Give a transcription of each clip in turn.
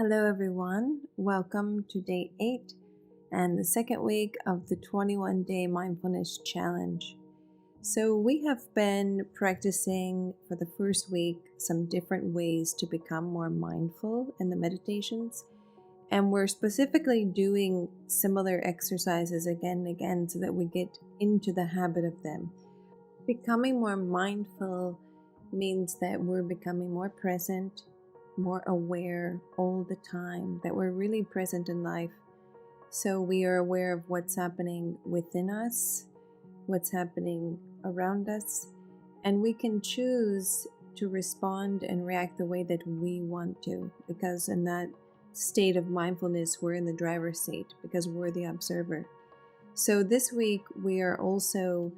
Hello, everyone. Welcome to day 8 and the second week of the 21-day mindfulness challenge. So, we have been practicing for the first week some different ways to become more mindful in the meditations, and we're specifically doing similar exercises again and again so that we get into the habit of them. Becoming more mindful means that we're becoming more present, more aware all the time, that we're really present in life. So we are aware of what's happening within us, what's happening around us, and we can choose to respond and react the way that we want to, because in that state of mindfulness, we're in the driver's seat because we're the observer. So this week, we are also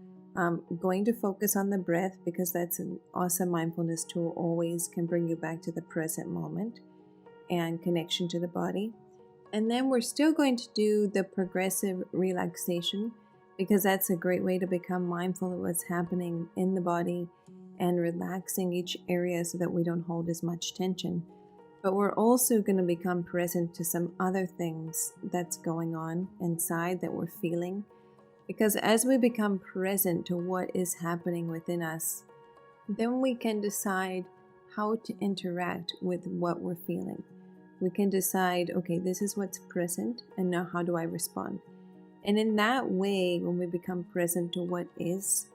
going to focus on the breath because that's an awesome mindfulness tool, always can bring you back to the present moment and connection to the body. And then we're still going to do the progressive relaxation because that's a great way to become mindful of what's happening in the body and relaxing each area so that we don't hold as much tension. But we're also going to become present to some other things that's going on inside that we're feeling. Because as we become present to what is happening within us, then we can decide how to interact with what we're feeling. We can decide, okay, this is what's present, and now how do I respond? And in that way, when we become present to what is,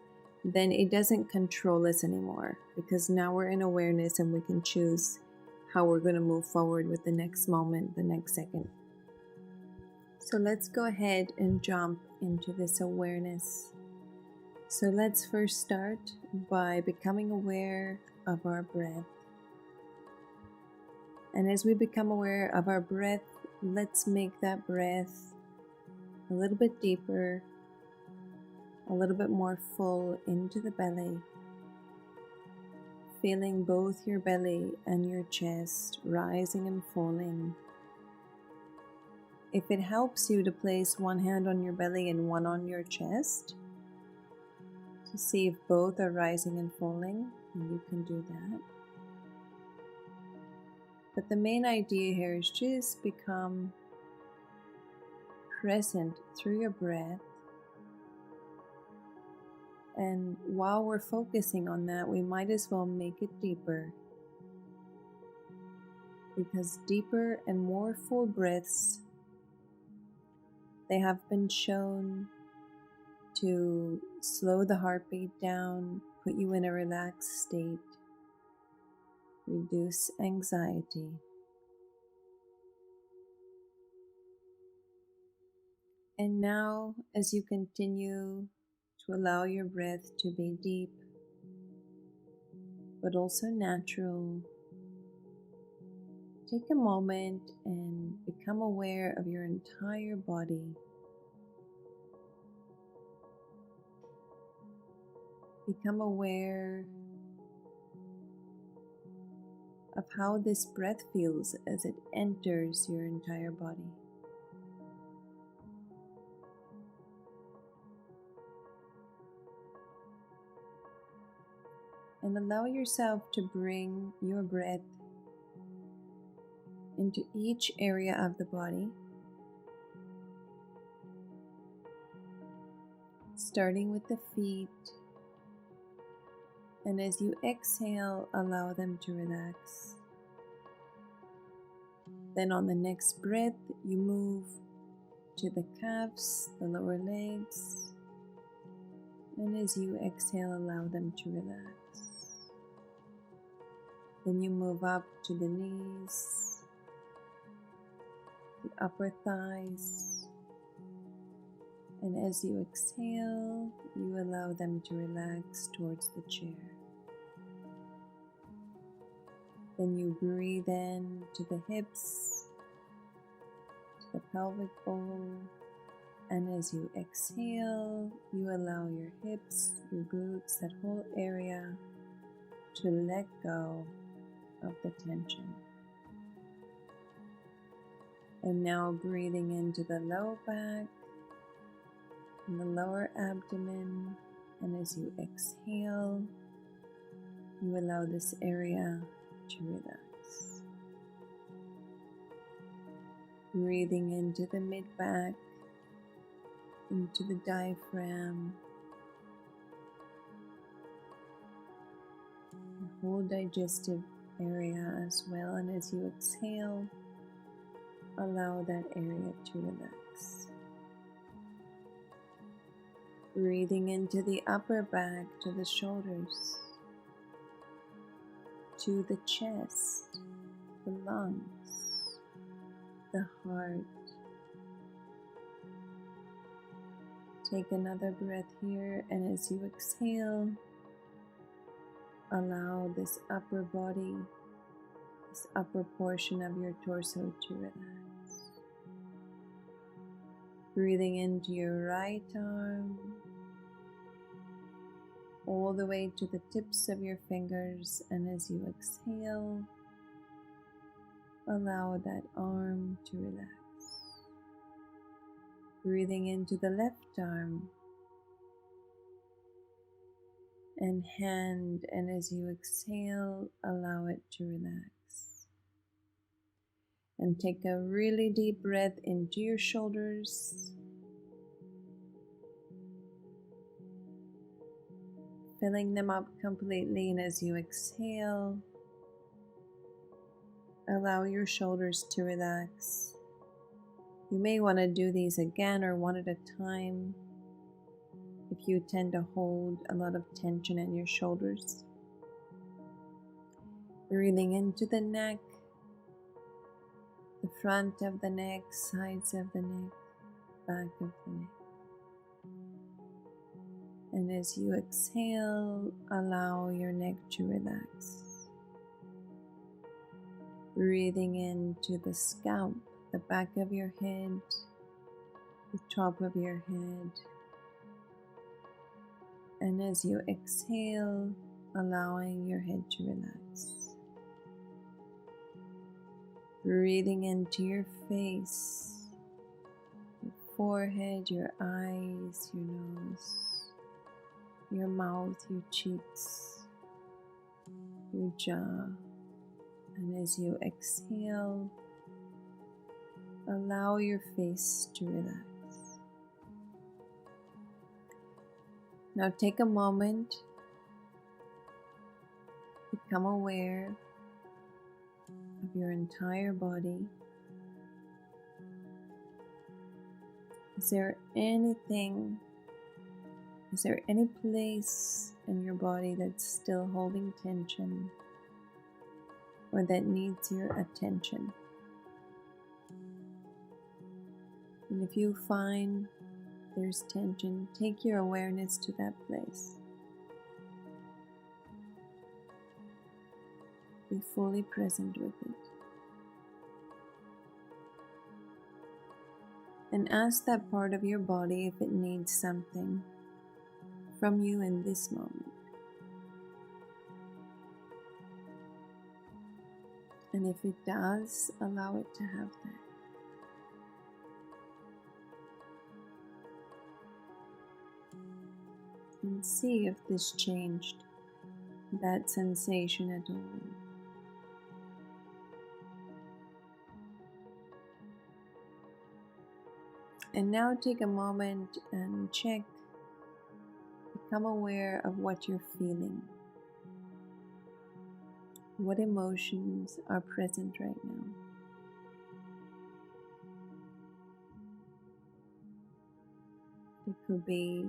then it doesn't control us anymore because now we're in awareness and we can choose how we're going to move forward with the next moment, the next second. So let's go ahead and jump into this awareness. So let's first start by becoming aware of our breath. And as we become aware of our breath, let's make that breath a little bit deeper, a little bit more full into the belly. Feeling both your belly and your chest rising and falling. If it helps you to place one hand on your belly and one on your chest, to see if both are rising and falling, and you can do that. But the main idea here is just become present through your breath. And while we're focusing on that, we might as well make it deeper. Because deeper and more full breaths, they have been shown to slow the heartbeat down, put you in a relaxed state, reduce anxiety. And now, as you continue to allow your breath to be deep, but also natural, take a moment and become aware of your entire body. Become aware of how this breath feels as it enters your entire body. And allow yourself to bring your breath into each area of the body, starting with the feet. And as you exhale, allow them to relax. Then on the next breath, you move to the calves, the lower legs. And as you exhale, allow them to relax. Then you move up to the knees, the upper thighs. And as you exhale, you allow them to relax towards the chair. Then you breathe in to the hips, to the pelvic bowl, and as you exhale, you allow your hips, your glutes, that whole area to let go of the tension. And now breathing into the low back and the lower abdomen, and as you exhale, you allow this area to relax. Breathing into the mid-back, into the diaphragm, the whole digestive area as well. And as you exhale, allow that area to relax. Breathing into the upper back, to the shoulders, to the chest, the lungs, the heart. Take another breath here, and as you exhale, allow this upper body, this upper portion of your torso to relax. Breathing into your right arm, all the way to the tips of your fingers, and as you exhale, allow that arm to relax. Breathing into the left arm and hand, and as you exhale, allow it to relax. And take a really deep breath into your shoulders, filling them up completely, and as you exhale, allow your shoulders to relax. You may want to do these again or one at a time if you tend to hold a lot of tension in your shoulders. Breathing into the neck, the front of the neck, sides of the neck, back of the neck. And as you exhale, allow your neck to relax. Breathing into the scalp, the back of your head, the top of your head. And as you exhale, allowing your head to relax. Breathing into your face, your forehead, your eyes, your nose, your mouth, your cheeks, your jaw. And as you exhale, allow your face to relax. Now take a moment, become aware of your entire body. Is there any place in your body that's still holding tension or that needs your attention? And if you find there's tension, take your awareness to that place. Be fully present with it. And ask that part of your body if it needs something from you in this moment. And if it does, allow it to have that. And see if this changed that sensation at all. And now take a moment and check, become aware of what you're feeling. What emotions are present right now? They could be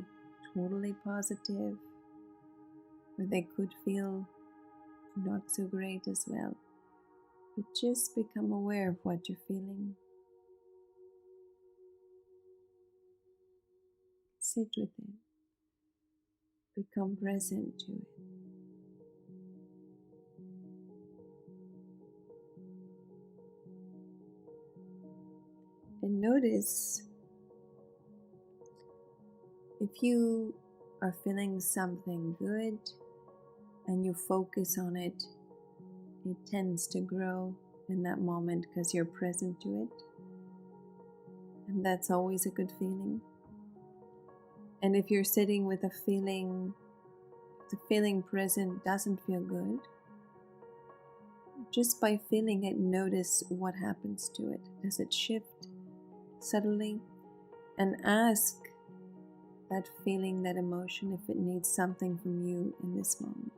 totally positive, or they could feel not so great as well. But just become aware of what you're feeling. Sit with it. Become present to it. And notice if you are feeling something good and you focus on it, it tends to grow in that moment because you're present to it. And that's always a good feeling. And if you're sitting with a feeling, the feeling present doesn't feel good, Just by feeling it, notice what happens to it. Does it shift subtly? And ask that feeling, that emotion, if it needs something from you in this moment.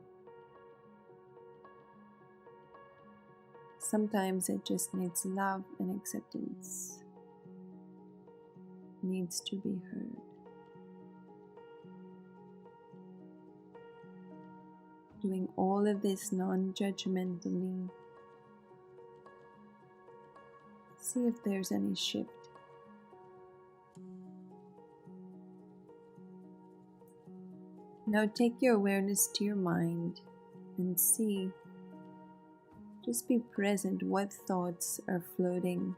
Sometimes it just needs love and acceptance, needs to be heard. Doing all of this non-judgmentally. See if there's any shift. Now take your awareness to your mind and see, just be present, what thoughts are floating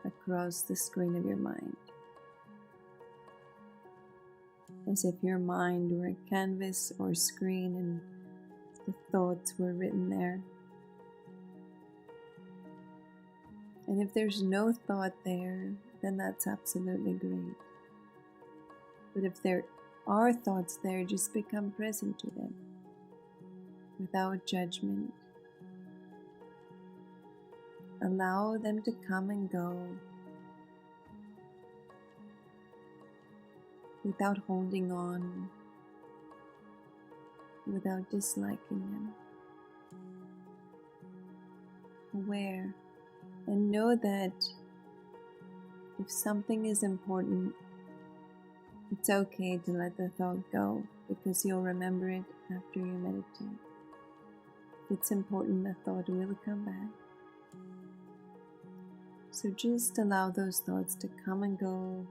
across the screen of your mind. As if your mind were a canvas or screen and the thoughts were written there. And if there's no thought there, then that's absolutely great. But if there are thoughts there, just become present to them without judgment. Allow them to come and go without holding on, without disliking them. Aware, and know that if something is important, it's okay to let the thought go, because you'll remember it after you meditate. If it's important, the thought will come back. So just allow those thoughts to come and go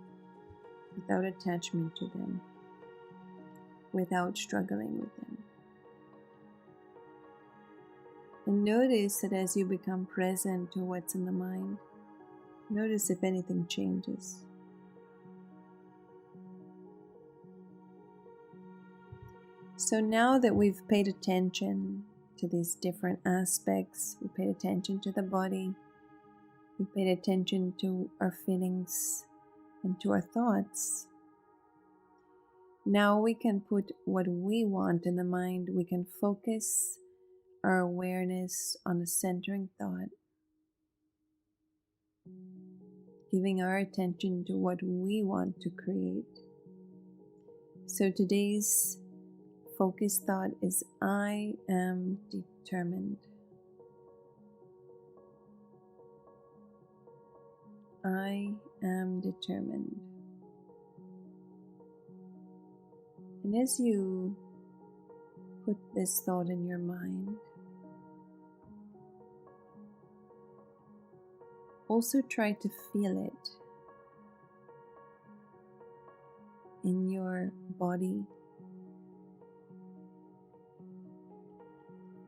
without attachment to them, without struggling with them. And notice that as you become present to what's in the mind, notice if anything changes. So now that we've paid attention to these different aspects, we paid attention to the body, we paid attention to our feelings and to our thoughts. Now we can put what we want in the mind. We can focus our awareness on a centering thought, giving our attention to what we want to create. So today's focused thought is, I am determined. I am determined. And as you put this thought in your mind, also try to feel it in your body.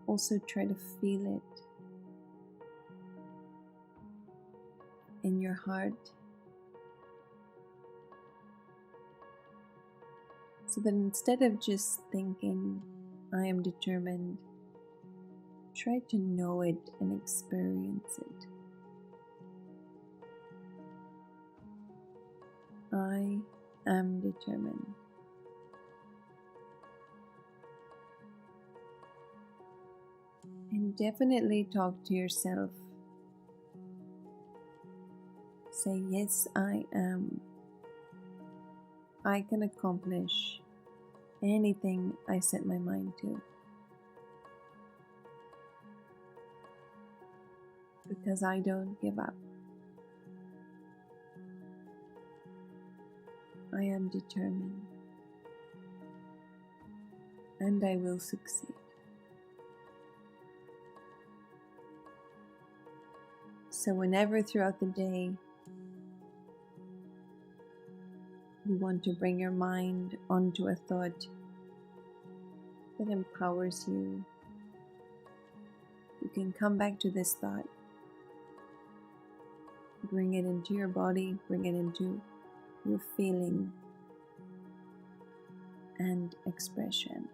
Also try to feel it in your heart, so that instead of just thinking, I am determined, try to know it and experience it. I am determined. And definitely talk to yourself. Say, yes, I am. I can accomplish anything I set my mind to, because I don't give up. I am determined, and I will succeed. So whenever throughout the day you want to bring your mind onto a thought that empowers you, you can come back to this thought, bring it into your body, bring it into your feeling and expression.